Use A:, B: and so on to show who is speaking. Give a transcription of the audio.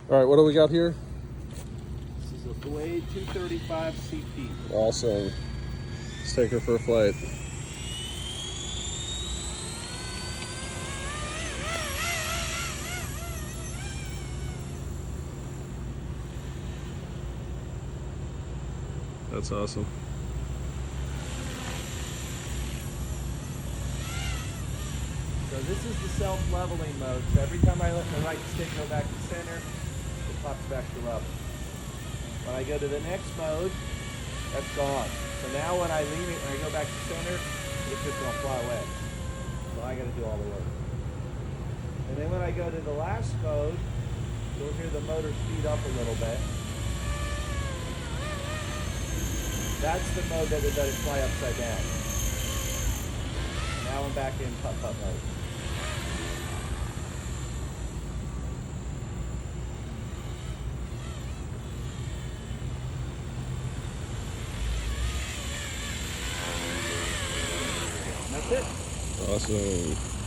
A: All right, what do we got here?
B: This is a Blade 235 CP.
A: Awesome. Let's take her for a flight. That's awesome.
B: So this is the self-leveling mode. So every time I let the right stick go back to center, it pops back to level. When I go to the next mode, that's gone. So now when I leave it, when I go back to center, it's just gonna fly away. So I gotta do all the work. And then when I go to the last mode, you'll hear the motor speed up a little bit. That's the mode that would let it fly upside down. Now I'm back in putt-putt mode. That's it.
A: Awesome.